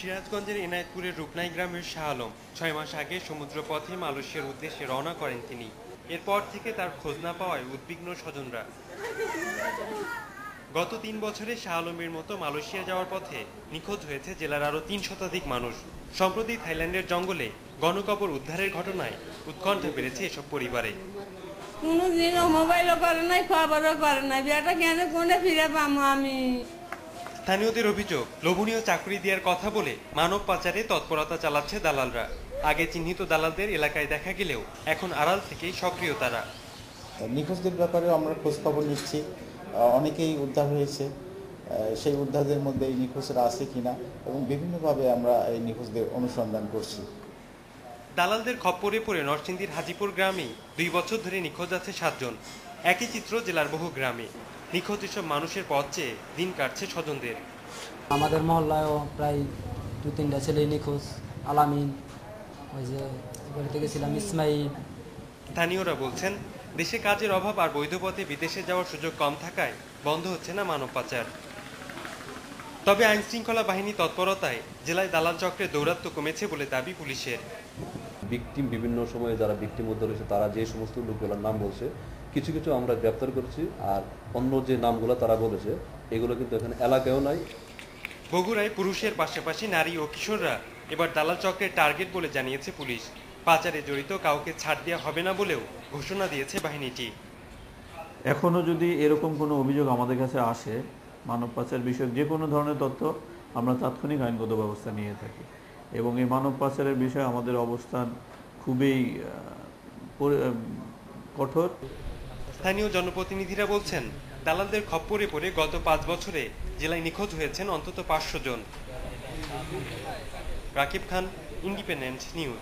সিরাজগঞ্জের এনায়েতপুরের রূপনাই গ্রামের শাহ আলম ৬ মাস আগে সমুদ্রপথে মালয়েশিয়ার উদ্দেশ্যে রওনা করেন তিনি। এরপর থেকে তার খোঁজ না পাওয়ায় উদ্বিগ্ন স্বজনরা। গত ৩ বছরে শাহ আলমের মতো মালয়েশিয়া যাওয়ার পথে নিখোঁজ হয়েছে জেলার আরও ৩ শতাধিক মানুষ। সম্প্রতি থাইল্যান্ডের জঙ্গলে গণকবর উদ্ধারের ঘটনায় উৎকণ্ঠা বেড়েছে এসব পরিবারে। কোনোদিনও মোবাইলও করে নাই, খবরও করে নাই, বিয়াটা কেন কোনে ফিরে পাবো আমি। স্থানীয়দের অভিযোগ, লোভনীয় চাকরি দেওয়ার কথা বলে মানব পাচারে তৎপরতা চালাচ্ছে দালালরা। আগে চিহ্নিত দালালদের এলাকায় দেখা গেলেও এখন আড়াল থেকেই সক্রিয় তারা। নিখোঁজদের ব্যাপারে আমরা খোঁজ খবর নিচ্ছি, অনেকেই উদ্ধার হয়েছে। সেই উদ্ধারদের মধ্যে এই নিখোঁজরা আছে কিনা এবং বিভিন্নভাবে আমরা এই নিখোঁজদের অনুসন্ধান করছি। দালালদের খপ্পরে পড়ে নরসিংদীর হাজিপুর গ্রামেই ২ বছর ধরে নিখোঁজ আছে ৭ জন। একই চিত্র জেলার বহু গ্রামে। নিখোঁজ এসব মানুষের পথ চেয়ে দিন কাটছে স্বজনদের। আমাদের মহল্লায়ও প্রায় ২-৩টা ছেলে নিখোঁজ। আলামিন, ওই যে বাড়িতে গেছিলাম, ইসমাইল। স্থানীয়রা বলছেন, দেশে কাজের অভাব আর বৈধ পথে বিদেশে যাওয়ার সুযোগ কম থাকায় বন্ধ হচ্ছে না মানব পাচার। তবে আইন শৃঙ্খলা বাহিনী তৎপরতায় জেলায় দালাল চক্রের দৌরাত্ম্য কমেছে বলে দাবি পুলিশের। ভিকটিম বিভিন্ন সময়ে যারা ভিকটিম উদ্ধার হয়েছে তারা যে সমস্ত লোকগুলোর নাম বলছে, কিছু কিছু আমরা গ্রেপ্তার করেছি। আর অন্য যে নামগুলো তারা বলেছে এগুলো কিন্তু এখানে এলাকায়ও নাই। বগুড়ায় পুরুষের পাশাপাশি নারী ও কিশোররা এবার দালাল চক্রের টার্গেট বলে জানিয়েছে পুলিশ। পাচারে জড়িত কাউকে ছাড় দেওয়া হবে না বলেও ঘোষণা দিয়েছে বাহিনীটি। এখনও যদি এরকম কোনো অভিযোগ আমাদের কাছে আসে, মানব পাচার বিষয়ক যে কোনো ধরনের তথ্য, আমরা তাৎক্ষণিক আইনগত ব্যবস্থা নিয়ে থাকি এবং এই মানব পাচারের বিষয়ে আমাদের অবস্থান খুবই কঠোর। স্থানীয় জনপ্রতিনিধিরা বলছেন, দালালদের খপ্পরে পড়ে গত ৫ বছরে জেলায় নিখোঁজ হয়েছেন অন্তত ৫০০ জন। রাকিব খান, ইন্ডিপেন্ডেন্ট নিউজ।